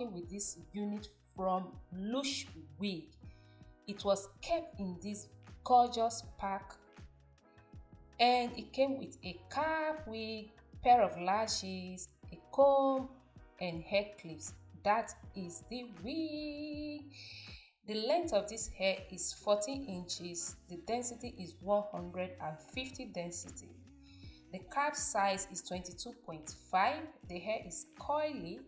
working with this unit from Lush Wig. It was kept in this gorgeous pack, and it came with a cap wig, pair of lashes, a comb, and hair clips. That is the wig. The length of this hair is 14 inches. The density is 150 density. The cap size is 22.5. The hair is coily.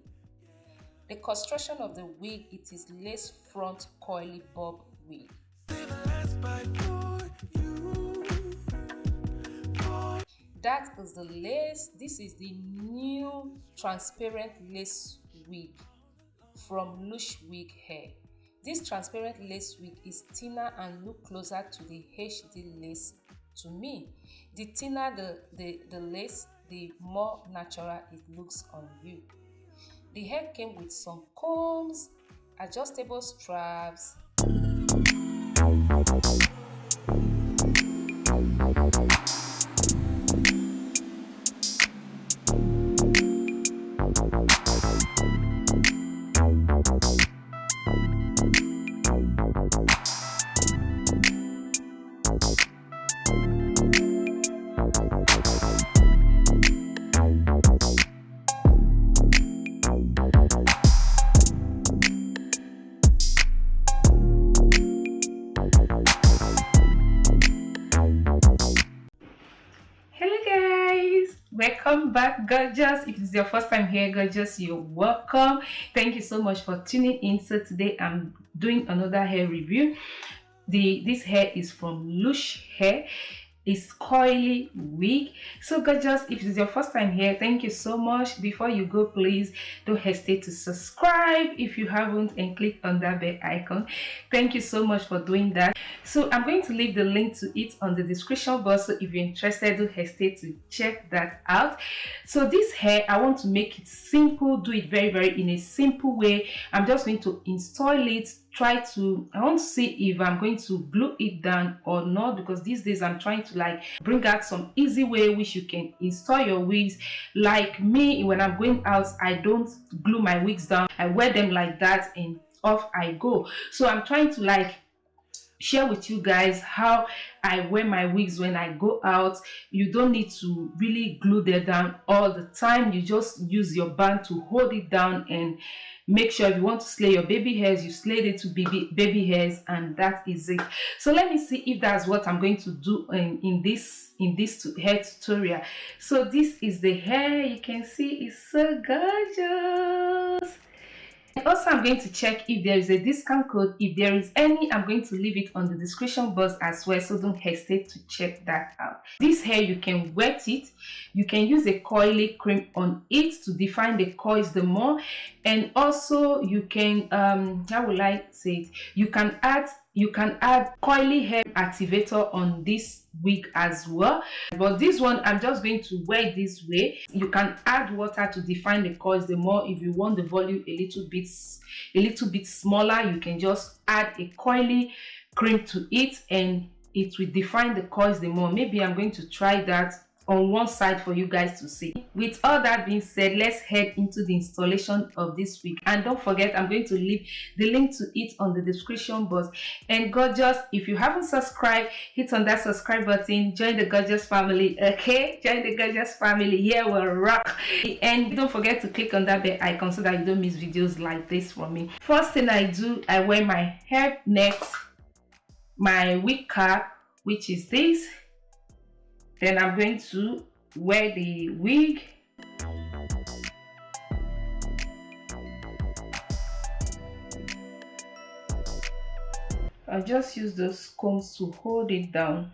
The construction of the wig, it is lace front coily bob wig. That is the lace. This is the new transparent lace wig from Lush Wig hair. This transparent lace wig is thinner and look closer to the HD lace to me. The thinner the lace, the more natural it looks on you. The hair came with some combs, adjustable straps, welcome back, gorgeous. If it's your first time here, gorgeous, you're welcome. Thank you so much for tuning in. So today I'm doing another hair review. This hair is from Lush hair. It's coily wig. So gorgeous, if it's your first time here, thank you so much. Before you go, please don't hesitate to subscribe if you haven't, and click on that bell icon. Thank you so much for doing that. So I'm going to leave the link to it on the description box, so if you're interested, don't hesitate to check that out. So this hair, I want to make it simple, do it very in a simple way. I'm just going to install it. I want to see if I'm going to glue it down or not, because these days I'm trying to like bring out some easy way which you can install your wigs. Like me, when I'm going out, I don't glue my wigs down. I wear them like that and off I go. So I'm trying to like share with you guys how I wear my wigs when I go out. You don't need to really glue them down all the time. You just use your band to hold it down, and make sure if you want to slay your baby hairs, you slay it to baby hairs, and that is it. So let me see if that's what I'm going to do in this hair tutorial. So this is the hair. You can see it's so gorgeous. Also, I'm going to check if there is a discount code. If there is any, I'm going to leave it on the description box as well, so don't hesitate to check that out. This hair, you can wet it. You can use a coily cream on it to define the coils the more, and also you can how will I say it, you can add coily hair activator on this wig as well. But this one, I'm just going to wear it this way. You can add water to define the coils the more. If you want the volume a little bit smaller, you can just add a coily cream to it, and it will define the coils the more. Maybe I'm going to try that on one side for you guys to see. With all that being said, let's head into the installation of this wig. And don't forget, I'm going to leave the link to it on the description box. And gorgeous, if you haven't subscribed, hit on that subscribe button. Join the gorgeous family. Okay, join the gorgeous family. Here we'll rock. And don't forget to click on that bell icon so that you don't miss videos like this from me. First thing I do, I wear my hair net, my wig cap, which is this. Then I'm going to wear the wig. I just use those combs to hold it down.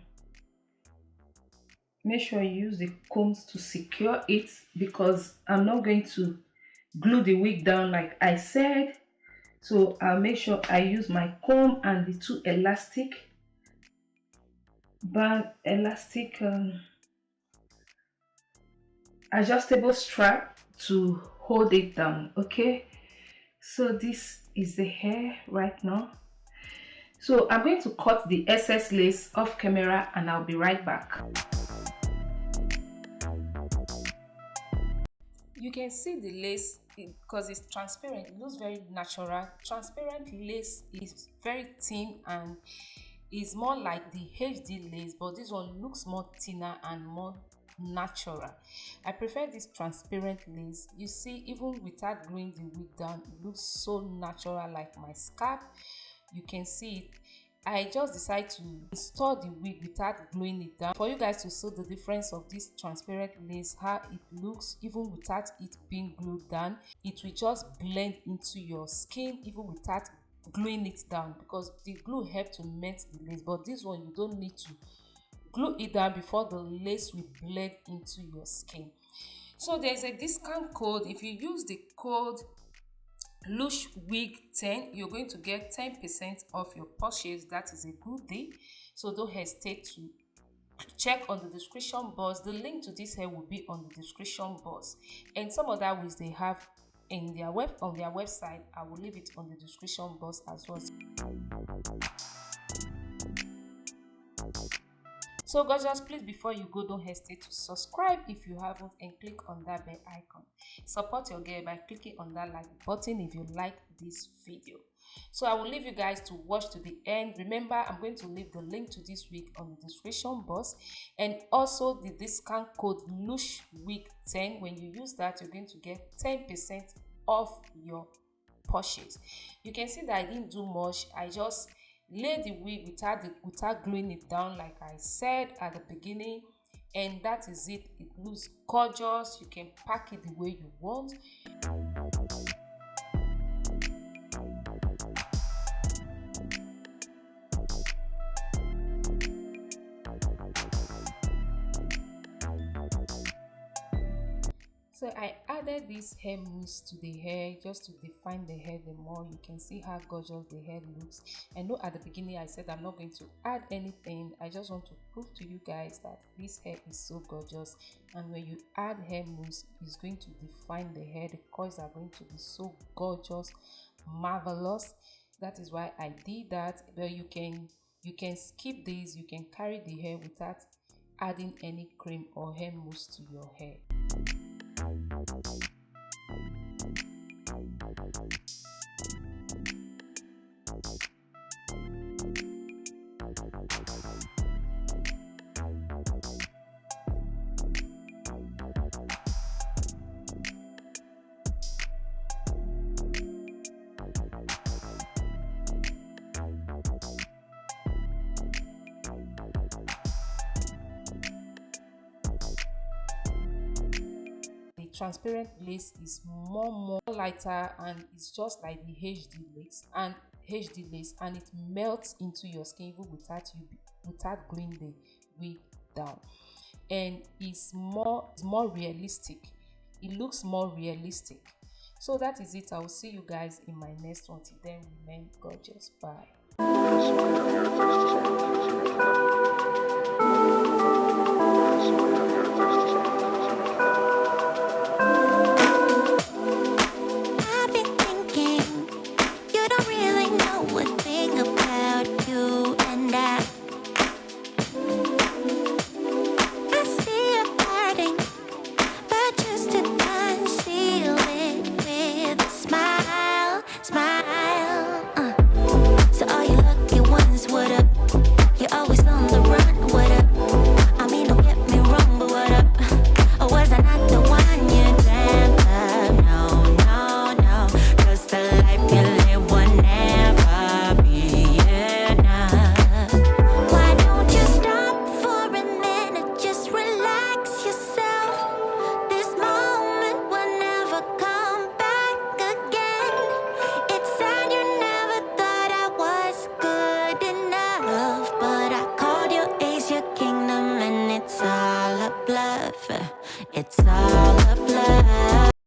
Make sure you use the combs to secure it, because I'm not going to glue the wig down like I said. So I'll make sure I use my comb and the two adjustable strap to hold it down. Okay, so this is the hair right now. So I'm going to cut the excess lace off camera, and I'll be right back. You can see the lace because it's transparent. It looks very natural. Transparent lace is very thin and is more like the HD lace, but this one looks more thinner and more natural. I prefer this transparent lace. You see, even without gluing the wig down, it looks so natural, like my scalp. You can see it. I just decided to install the wig without gluing it down for you guys to see the difference of this transparent lace, how it looks even without it being glued down. It will just blend into your skin even without gluing it down, because the glue helps to melt the lace, but this one you don't need to glue it down before the lace will blend into your skin. So there's a discount code. If you use the code Lush Wig 10, you're going to get 10% off your purchase. That is a good deal, so don't hesitate to check on the description box. The link to this hair will be on the description box, and some other wigs they have in their on their website. I will leave it on the description box as well. So gorgeous, please, before you go, don't hesitate to subscribe if you haven't, and click on that bell icon. Support your girl by clicking on that like button if you like this video. So I will leave you guys to watch to the end. Remember, I'm going to leave the link to this wig on the description box, and also the discount code Lush Wig 10. When you use that, you're going to get 10% off your purchase. You can see that I didn't do much. I just lay the wig without gluing it down, like I said at the beginning, and that is it. It looks gorgeous. You can pack it the way you want. So I added this hair mousse to the hair just to define the hair the more. You can see how gorgeous the hair looks. I know at the beginning I said I'm not going to add anything. I just want to prove to you guys that this hair is so gorgeous, and when you add hair mousse, it's going to define the hair. The coils are going to be so gorgeous, marvelous. That is why I did that. But you can skip this. You can carry the hair without adding any cream or hair mousse to your hair. Transparent lace is more lighter, and it's just like the HD lace and it melts into your skin even without gluing the wig down, and it's more realistic. It looks more realistic. So that is it. I will see you guys in my next one. Till then, remain gorgeous. Bye.